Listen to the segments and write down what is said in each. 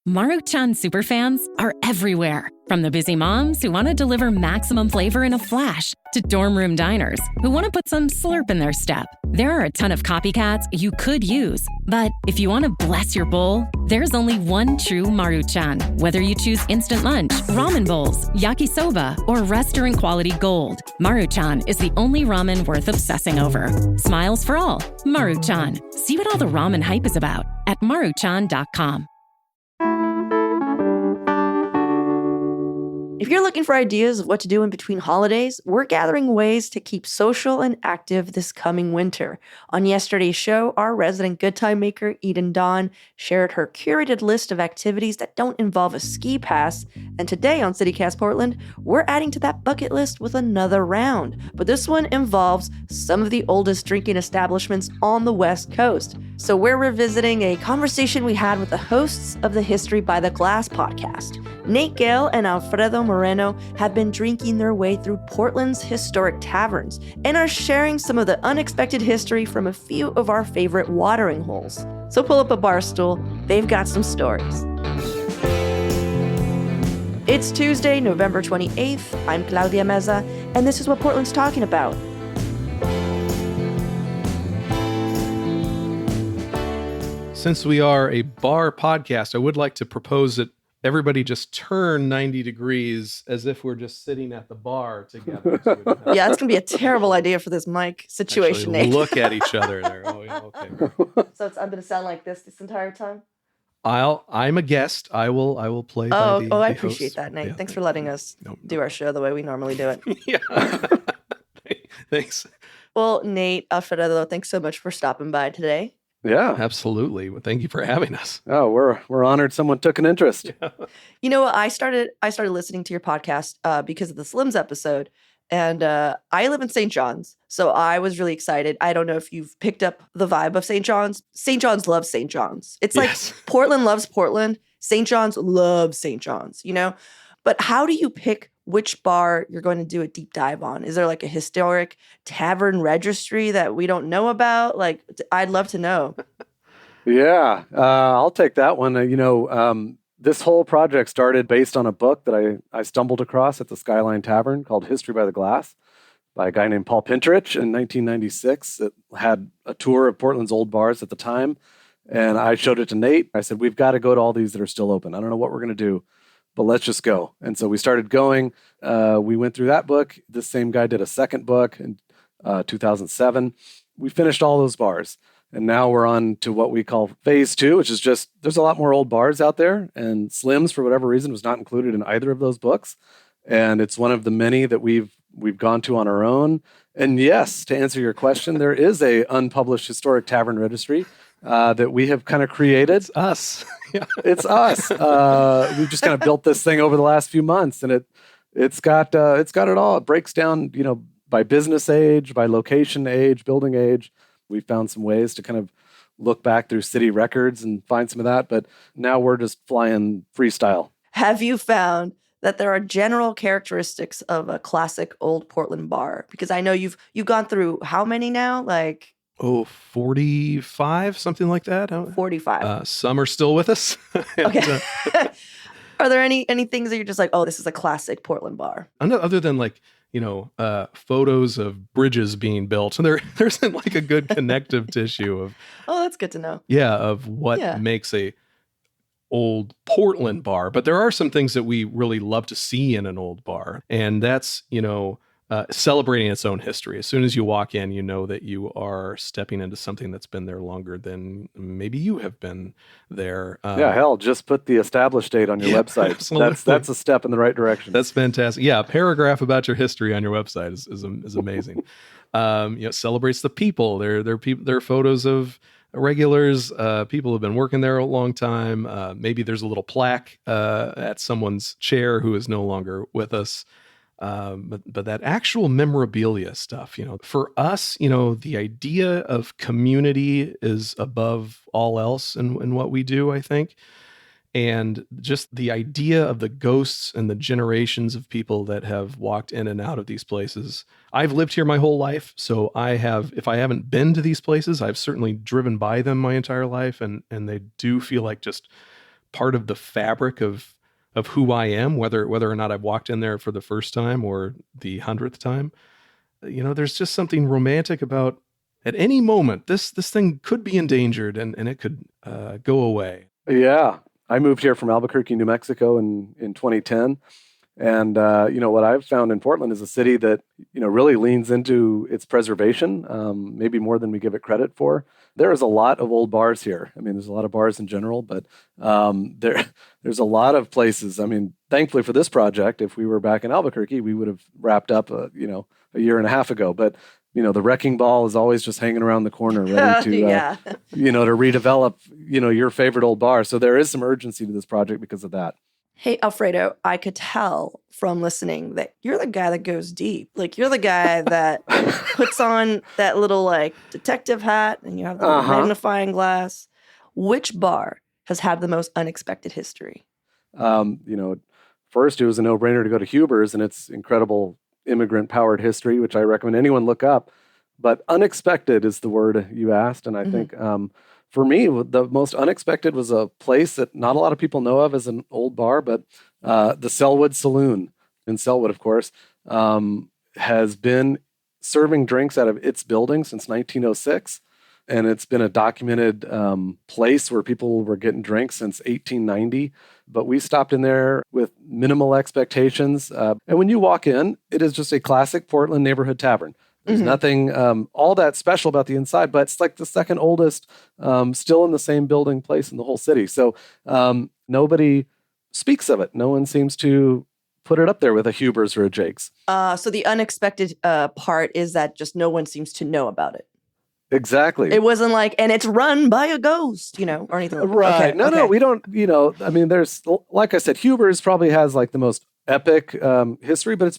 Maruchan superfans are everywhere. From the busy moms who want to deliver maximum flavor in a flash to dorm room diners who want to put some slurp in their step. There are a ton of copycats you could use, but if you want to bless your bowl, there's only one true Maruchan. Whether you choose instant lunch, ramen bowls, yakisoba, or restaurant quality gold, Maruchan is the only ramen worth obsessing over. Smiles for all. Maruchan. See what all the ramen hype is about at maruchan.com. If you're looking for ideas of what to do in between holidays, we're gathering ways to keep social and active this coming winter. On yesterday's show, our resident good time maker, Eden Dawn, shared her curated list of activities that don't involve a ski pass. And today on CityCast Portland, we're adding to that bucket list with another round. But this one involves some of the oldest drinking establishments on the West Coast. So we're revisiting a conversation we had with the hosts of the History by the Glass podcast. Nate Gale and Alfredo Moreno have been drinking their way through Portland's historic taverns and are sharing some of the unexpected history from a few of our favorite watering holes. So pull up a bar stool, they've got some stories. It's Tuesday, November 28th. I'm Claudia Meza, and this is what Portland's talking about. Since we are a bar podcast, I would like to propose that everybody just turn 90 degrees as if we're just sitting at the bar together. Yeah, it's going to be a terrible idea for this mic situation, Actually, Nate. look at each other there. Oh, yeah, okay. So I'm going to sound like this entire time? I'm a guest. I will play. Oh, by I the appreciate host. that, Nate. Yeah, Thanks for letting us do our show the way we normally do it. Yeah. Thanks. Well, Nate, Alfredo, thanks so much for stopping by today. Yeah, Absolutely. Well, thank you for having us. oh, we're honored someone took an interest. Yeah. You know what? I started listening to your podcast because of the Slims episode, and I live in St. John's, so I was really excited. I don't know if you've picked up the vibe of St. John's. St. John's loves St. John's. It's like Yes. Portland loves Portland. St. John's loves St. John's, you know? But how do you pick which bar you're going to do a deep dive on? Is there like a historic tavern registry that we don't know about? Like, I'd love to know. Yeah, I'll take that one. This whole project started based on a book that I stumbled across at the Skyline Tavern called History by the Glass by a guy named Paul Pinterich in 1996. It had a tour of Portland's old bars at the time, and I showed it to Nate. I said, we've got to go to all these that are still open. I don't know what we're going to do, but let's just go. And so we started going. We went through that book. This same guy did a second book in 2007. We finished all those bars. And now we're on to what we call phase 2, which is just, there's a lot more old bars out there. And Slims, for whatever reason, was not included in either of those books. And it's one of the many that we've gone to on our own. And yes, to answer your question, there is a unpublished historic tavern registry that we have kind of created. It's us. Yeah. It's us. We've just kind of built this thing over the last few months, and it's got it all. It breaks down, by business age, by location age, building age. We found some ways to kind of look back through city records and find some of that, but now we're just flying freestyle. Have you found that there are general characteristics of a classic old Portland bar? Because I know you've gone through how many now? Like 45, something like that. 45. Some are still with us. And, Okay. Are there any things that you're just like, oh, this is a classic Portland bar? other than like, photos of bridges being built. So there isn't like a good connective tissue of, Oh, that's good to know. of what makes a old Portland bar. But there are some things that we really love to see in an old bar. And that's, celebrating its own history. As soon as you walk in, you know that you are stepping into something that's been there longer than maybe you have been there. Just put the established date on your website. Absolutely. That's a step in the right direction. That's fantastic. Yeah, a paragraph about your history on your website is amazing. Celebrates the people. They're photos of regulars, people who've been working there a long time. Maybe there's a little plaque at someone's chair who is no longer with us. But that actual memorabilia stuff, for us, the idea of community is above all else in what we do, I think. And just the idea of the ghosts and the generations of people that have walked in and out of these places. I've lived here my whole life. So if I haven't been to these places, I've certainly driven by them my entire life. And they do feel like just part of the fabric of who I am, whether or not I've walked in there for the first time or the 100th time. There's just something romantic about, at any moment, this thing could be endangered and it could go away. Yeah. I moved here from Albuquerque, New Mexico in 2010. And, what I've found in Portland is a city that, really leans into its preservation, maybe more than we give it credit for. There is a lot of old bars here. I mean, there's a lot of bars in general, but there's a lot of places. I mean, thankfully for this project, if we were back in Albuquerque, we would have wrapped up, a year and a half ago. But, the wrecking ball is always just hanging around the corner ready to, to redevelop, your favorite old bar. So there is some urgency to this project because of that. Hey, Alfredo, I could tell from listening that you're the guy that goes deep. Like, you're the guy that puts on that little, detective hat and you have the magnifying glass. Which bar has had the most unexpected history? First, it was a no-brainer to go to Huber's and its incredible immigrant-powered history, which I recommend anyone look up. But unexpected is the word you asked, and I think... for me, the most unexpected was a place that not a lot of people know of as an old bar, but the Selwood Saloon in Selwood, of course, has been serving drinks out of its building since 1906. And it's been a documented place where people were getting drinks since 1890. But we stopped in there with minimal expectations. And when you walk in, it is just a classic Portland neighborhood tavern. There's nothing all that special about the inside, but it's like the second oldest, still in the same building place in the whole city. So nobody speaks of it. No one seems to put it up there with a Huber's or a Jake's. So the unexpected part is that just no one seems to know about it. Exactly. It wasn't like, and it's run by a ghost, or anything. Right. Okay, No, we don't, I mean, there's, like I said, Huber's probably has like the most epic history, but it's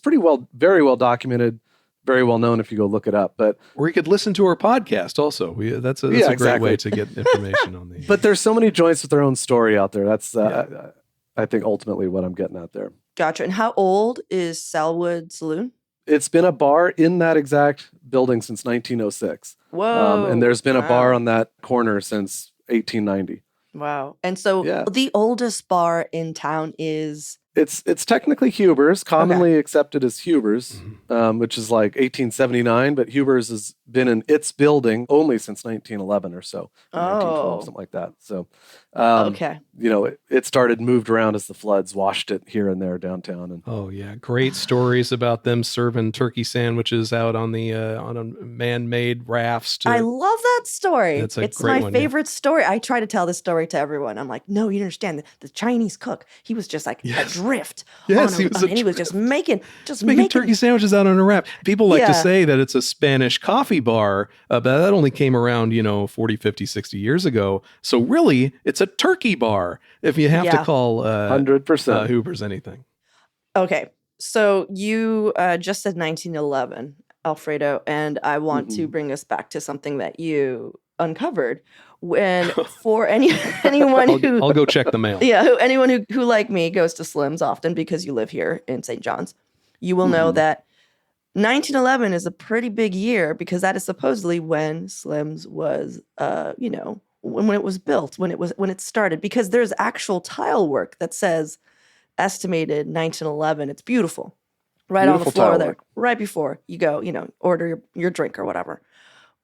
very well documented. Very well known if you go look it up, or you could listen to our podcast also. That's a great way to get information on the. But there's so many joints with their own story out there. That's I think ultimately what I'm getting at there. Gotcha. And how old is Selwood Saloon? It's been a bar in that exact building since 1906. Whoa! And there's been a bar on that corner since 1890. Wow. And so the oldest bar in town is. It's technically Huber's, commonly accepted as Huber's, which is like 1879, but Huber's has been in its building only since 1911 or so, 1912, something like that. So, it moved around as the floods washed it here and there downtown. And great stories about them serving turkey sandwiches out on the on a man-made rafts. I love that story. It's my favorite story. I try to tell this story to everyone. I'm like, no, you understand. The Chinese cook, he was just like adrift. Yes, he was just making turkey sandwiches out on a raft. People like to say that it's a Spanish coffee bar, but that only came around, 40, 50, 60 years ago. So really, it's a turkey bar if you have to call 100% Huber's anything. Okay, so you just said 1911, Alfredo, and I want to bring us back to something that you uncovered. When for anyone who I'll go check the mail. Yeah, anyone who like me goes to Slim's often because you live here in St. John's, you will know that 1911 is a pretty big year because that is supposedly when Slim's was, when it was built, when it started. Because there's actual tile work that says estimated 1911. It's beautiful, right on the floor there, right before you go, order your drink or whatever.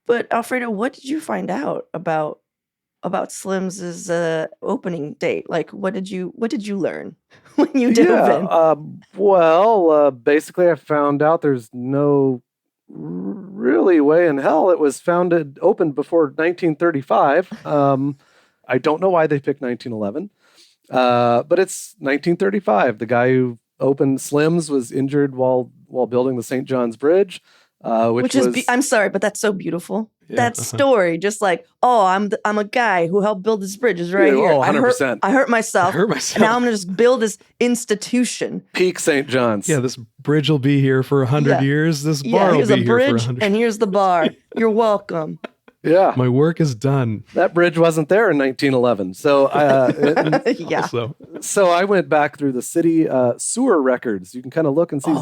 But Alfredo, what did you find out about Slim's opening date? Like, what did you learn when you dove in? Basically, I found out there's no really way in hell it was opened before 1935. I don't know why they picked 1911, but it's 1935. The guy who opened Slim's was injured while building the St. John's Bridge. Which is I'm sorry, but that's so beautiful. That story, just like, I'm a guy who helped build this bridge is right here. 100%. I hurt myself. And now I'm going to just build this institution. Peak St. John's. Yeah, this bridge will be here for 100 years. This bar will be here for 100 years. And here's the bar. You're welcome. Yeah. My work is done. That bridge wasn't there in 1911. So, So I went back through the city sewer records. You can kind of look and see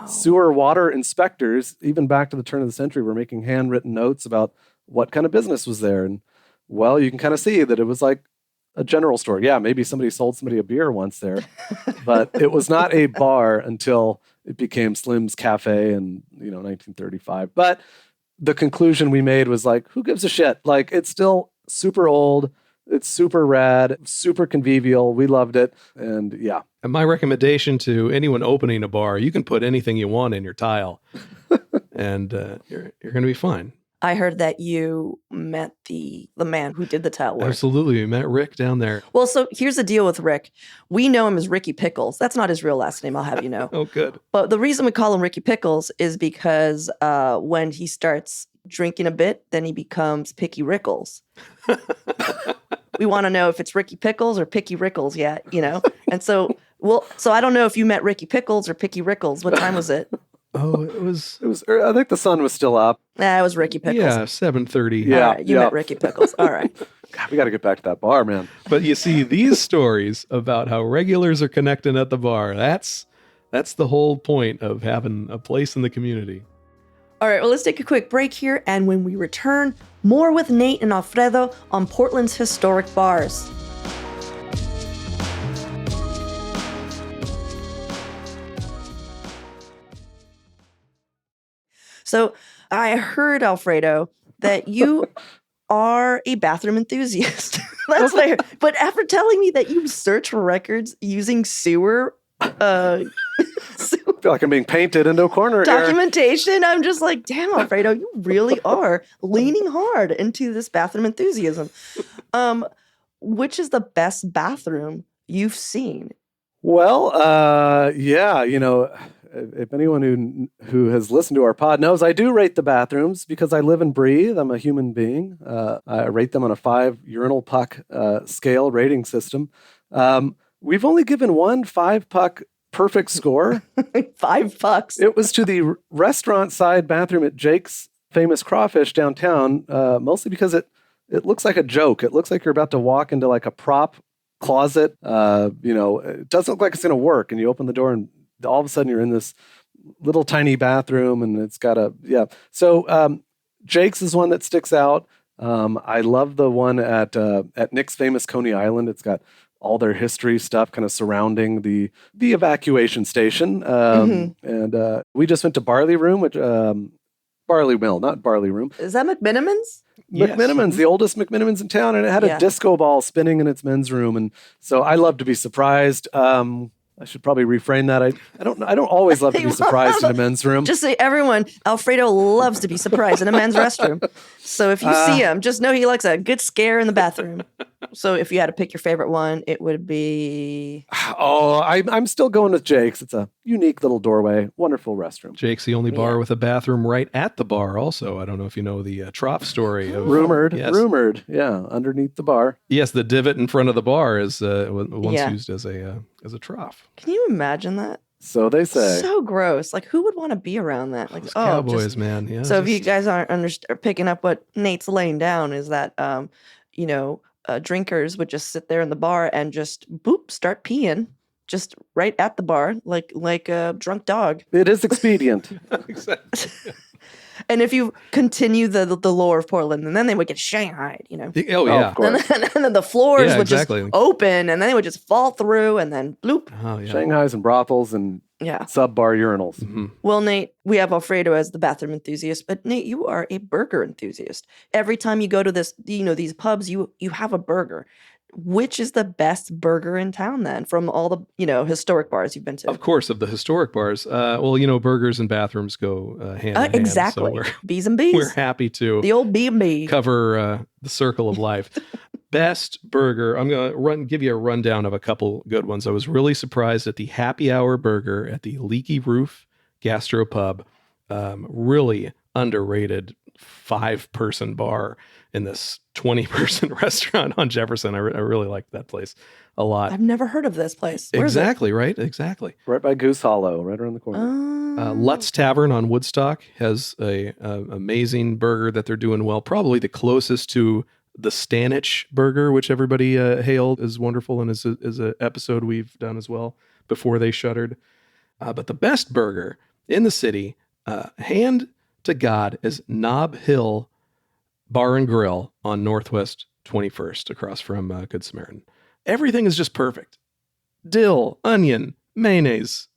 sewer water inspectors, even back to the turn of the century, were making handwritten notes about what kind of business was there. And, you can kind of see that it was like a general store. Yeah, maybe somebody sold somebody a beer once there, but it was not a bar until it became Slim's Cafe in 1935. But the conclusion we made was like, who gives a shit? Like, it's still super old. It's super rad, super convivial. We loved it. And yeah. And my recommendation to anyone opening a bar, you can put anything you want in your tile and you're going to be fine. I heard that you met the man who did the tile work. Absolutely. We met Rick down there. Well, so here's the deal with Rick. We know him as Ricky Pickles. That's not his real last name, I'll have you know. Oh, good. But the reason we call him Ricky Pickles is because when he starts drinking a bit, then he becomes Picky Rickles. We want to know if it's Ricky Pickles or Picky Rickles yet, And so, so I don't know if you met Ricky Pickles or Picky Rickles. What time was it? Oh, it was. I think the sun was still up. Nah, it was Ricky Pickles. Yeah, 7:30. Yeah. All right, you met Ricky Pickles. All right. God, we got to get back to that bar, man. But you see, these stories about how regulars are connecting at the bar, that's the whole point of having a place in the community. All right, well, let's take a quick break here. And when we return, more with Nate and Alfredo on Portland's historic bars. So I heard, Alfredo, that you are a bathroom enthusiast. That's what I heard. But after telling me that you search for records using sewer I feel like I'm being painted into a corner here. documentation, I'm just like, damn, Alfredo, you really are leaning hard into this bathroom enthusiasm. Which is the best bathroom you've seen? Well, yeah, if anyone who has listened to our pod knows, I do rate the bathrooms because I live and breathe. I'm a human being. I rate them on a 5 urinal puck scale rating system. We've only given one 5 puck perfect score. 5 pucks. It was to the restaurant side bathroom at Jake's Famous Crawfish downtown, mostly because it looks like a joke. It looks like you're about to walk into like a prop closet. It doesn't look like it's going to work. And you open the door and all of a sudden you're in this little tiny bathroom and it's got So Jake's is one that sticks out. I love the one at Nick's Famous Coney Island. It's got all their history stuff kind of surrounding the evacuation station. And we just went to Barley Room, which Barley Mill, not Barley Room. Is that McMiniman's? Yes. McMiniman's, the oldest McMiniman's in town, and it had a disco ball spinning in its men's room. And so I love to be surprised. I should probably reframe that. I don't always love to be surprised in a men's room. Just say, everyone, Alfredo loves to be surprised in a men's restroom. So if you see him, just know he likes a good scare in the bathroom. So if you had to pick your favorite one, it would be... Oh, I'm still going with Jake's. It's a unique little doorway. Wonderful restroom. Jake's the only bar with a bathroom right at the bar also. I don't know if you know the trough story. Rumored. Yeah, underneath the bar. Yes, the divot in front of the bar is once used as a trough. Can you imagine that? So they say. So gross. Like, who would want to be around that? Like, Those cowboys, man. Yeah. So if you guys aren't picking up what Nate's laying down is that, drinkers would just sit there in the bar and just start peeing just right at the bar, like a drunk dog. It is expedient. Exactly. And if you continue the lore of Portland, and then they would get shanghaied, Oh, yeah. Of course. And then the floors would exactly. just open, and then they would just fall through, and then bloop. Oh, yeah. Shanghai's and brothels and sub-bar urinals. Mm-hmm. Well, Nate, we have Alfredo as the bathroom enthusiast, but Nate, you are a burger enthusiast. Every time you go to these pubs, you have a burger. Which is the best burger in town then from all the, historic bars you've been to? Of course, of the historic bars. Burgers and bathrooms go hand in hand. Exactly. So B's and B's. we're happy to The old B&B. cover the circle of life. Best burger. I'm going to give you a rundown of a couple good ones. I was really surprised at the happy hour burger at the Leaky Roof Gastropub. Really underrated 5-person bar in this 20-person restaurant on Jefferson. I really liked that place a lot. I've never heard of this place. Where is it? Exactly, right? Exactly. Right by Goose Hollow, right around the corner. Lutz Tavern on Woodstock has a amazing burger that they're doing well. Probably the closest to the Stanich burger, which everybody hailed is wonderful and is a episode we've done as well before they shuttered. But the best burger in the city, hand to God, is Nob Hill Bar and Grill on Northwest 21st across from Good Samaritan. Everything is just perfect. Dill, onion, mayonnaise,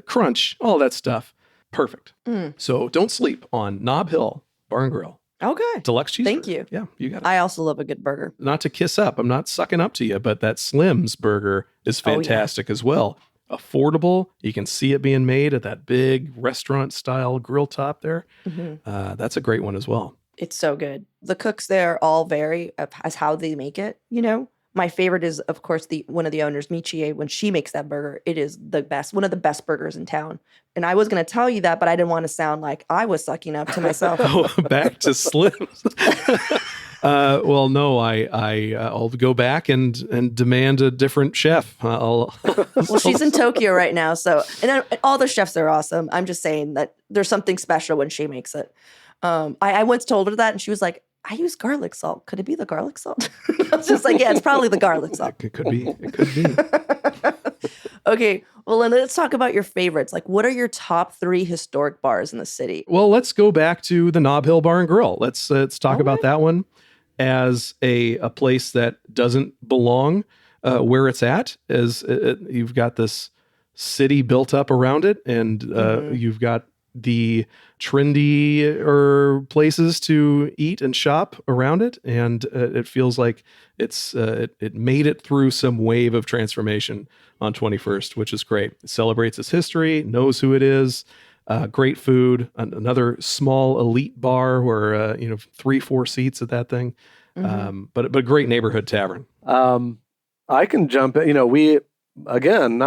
crunch, all that stuff. Perfect. So don't sleep on Nob Hill Bar and Grill. Okay. Deluxe cheeseburger. Thank you. Yeah, you got it. I also love a good burger. Not to kiss up. I'm not sucking up to you, but that Slim's burger is fantastic as well. Affordable. You can see it being made at that big restaurant style grill top there. That's a great one as well. It's so good. The cooks there all vary as how they make it, you know? My favorite is, of course, one of the owners, Michie. When she makes that burger, it is the best, one of the best burgers in town. And I was going to tell you that, but I didn't want to sound like I was sucking up to myself. Back to Slim's. Well, no, I'll go back and demand a different chef. Well, she's in Tokyo right now, so and all the chefs are awesome. I'm just saying that there's something special when she makes it. I once told her that, and she was like, I use garlic salt. Could it be the garlic salt? I was just like, yeah, it's probably the garlic salt. It could be. It could be. Okay, well, then let's talk about your favorites. Like, what are your top 3 historic bars in the city? Well, let's go back to the Nob Hill Bar and Grill. Let's talk about that one as a place that doesn't belong where it's at. As you've got this city built up around it, and you've got the trendy places to eat and shop around it, and it feels like it made it through some wave of transformation on 21st, which is great. It celebrates its history, knows who it is, great food, another small elite bar where 3-4 seats at that thing, but a great neighborhood tavern. I can jump in. We again,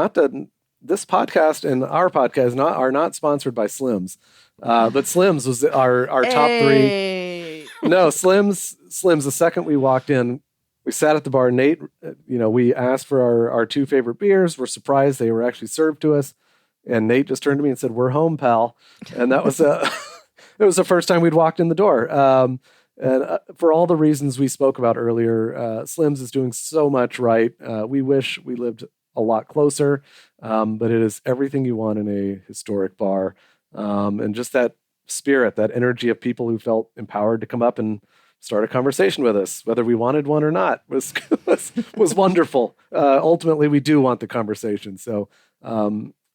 this podcast and our podcast are not sponsored by Slim's, but Slim's was our top 3. No, Slim's. The second we walked in, we sat at the bar. Nate, we asked for our 2 favorite beers. We're surprised they were actually served to us, and Nate just turned to me and said, "We're home, pal." And that was it was the first time we'd walked in the door. And for all the reasons we spoke about earlier, Slim's is doing so much right. We wish we lived a lot closer, but it is everything you want in a historic bar, and just that spirit, that energy of people who felt empowered to come up and start a conversation with us, whether we wanted one or not, was wonderful. Ultimately, we do want the conversation. So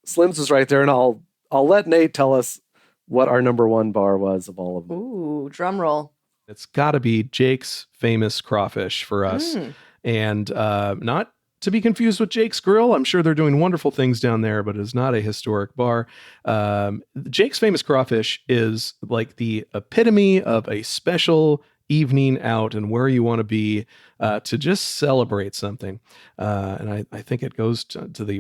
Slim's is right there, and I'll let Nate tell us what our number 1 bar was of all of them. Ooh, drum roll. It's got to be Jake's Famous Crawfish for us, and not to be confused with Jake's Grill. I'm sure they're doing wonderful things down there, but it's not a historic bar. Jake's Famous Crawfish is like the epitome of a special evening out and where you want to be to just celebrate something. And I think it goes to the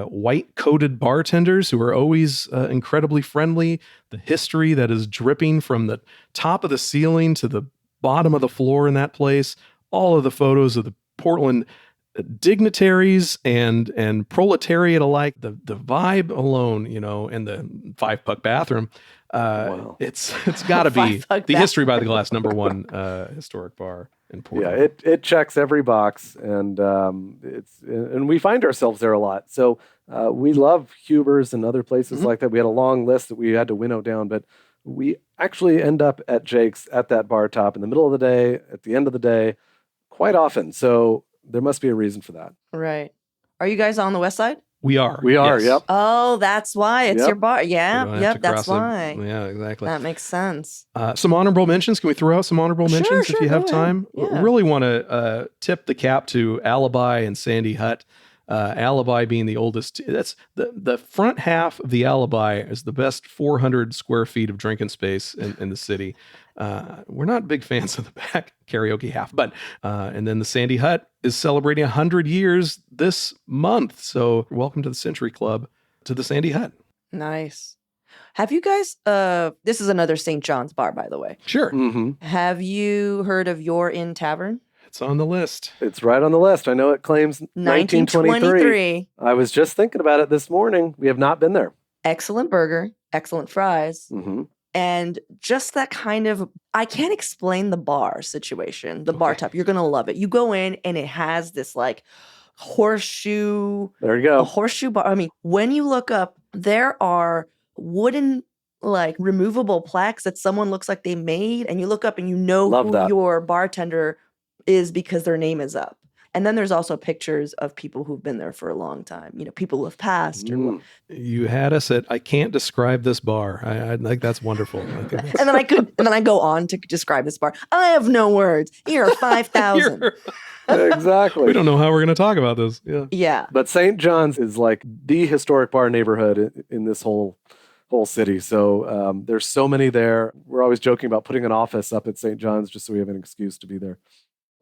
white-coated bartenders who are always incredibly friendly, the history that is dripping from the top of the ceiling to the bottom of the floor in that place, all of the photos of the Portland dignitaries and proletariat alike, the vibe alone, and the 5-puck bathroom. Wow. It's got to be the History by the Glass #1 historic bar in Portland. Yeah, it checks every box, and and we find ourselves there a lot. So we love Huber's and other places like that. We had a long list that we had to winnow down, but we actually end up at Jake's at that bar top in the middle of the day, at the end of the day, quite often. So there must be a reason for that. Right. Are you guys on the west side? We are. Yes. Yep. Oh, that's why. It's your bar. Yeah. Yep. That's why. Yeah, exactly. That makes sense. Some honorable mentions. Can we throw out some honorable mentions if you have time? Yeah. Really want to tip the cap to Alibi and Sandy Hut. Alibi being the oldest. That's the front half of the Alibi is the best 400 square feet of drinking space in the city. We're not big fans of the back karaoke half, but and then the Sandy Hut is celebrating 100 years this month. So welcome to the Century Club, to the Sandy Hut. Nice. Have you guys, this is another St. John's bar, by the way. Sure. Mm-hmm. Have you heard of Your Inn Tavern? It's on the list. It's right on the list. I know it claims 1923. I was just thinking about it this morning. We have not been there. Excellent burger, excellent fries. Mm-hmm. And just that kind of, I can't explain the bar situation, the bar top. You're going to love it. You go in and it has this like horseshoe. There you go. A horseshoe bar. I mean, when you look up, there are wooden like removable plaques that someone looks like they made. And you look up and you know Love who that. your bartender is because their name is up. And then there's also pictures of people who've been there for a long time, people who have passed. You had us at, I can't describe this bar. I think that's wonderful. I think that's... And then I go on to describe this bar. I have no words. Here are 5,000. Exactly. We don't know how we're going to talk about this. Yeah. But St. John's is like the historic bar neighborhood in this whole city. So there's so many there. We're always joking about putting an office up at St. John's just so we have an excuse to be there.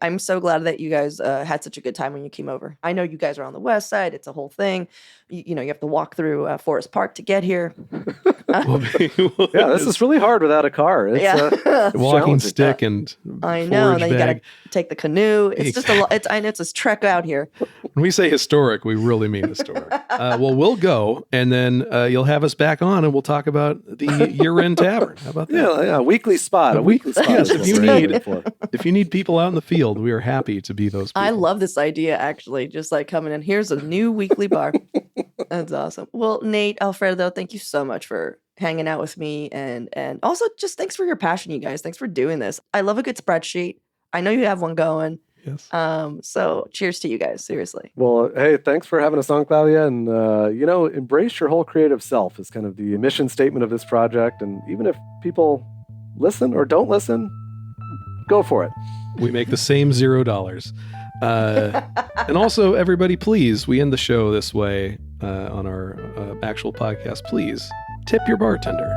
I'm so glad that you guys had such a good time when you came over. I know you guys are on the west side. It's a whole thing. You have to walk through Forest Park to get here. This is really hard without a car. It's, walking stick and I know. And then you got bag. to take the canoe. It's just it's a trek out here. When we say historic, we really mean historic. Well, we'll go, and then you'll have us back on, and we'll talk about the year-end tavern. How about that? Yeah, a weekly spot. A weekly spot. Yes, if you need people out in the field, we are happy to be those people. I love this idea, actually. Just like coming in, here's a new weekly bar. That's awesome. Well, Nate, Alfredo, thank you so much for hanging out with me. And also just thanks for your passion, you guys. Thanks for doing this. I love a good spreadsheet. I know you have one going. Yes. So cheers to you guys, seriously. Well, hey, thanks for having us on, Claudia. And, embrace your whole creative self is kind of the mission statement of this project. And even if people listen or don't listen, go for it. We make the same $0. And also, everybody, please, we end the show this way on our actual podcast. Please tip your bartender.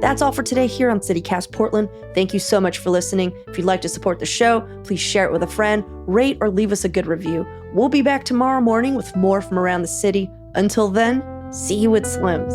That's all for today here on CityCast Portland. Thank you so much for listening. If you'd like to support the show, please share it with a friend, rate or leave us a good review. We'll be back tomorrow morning with more from around the city. Until then, see you at Slim's.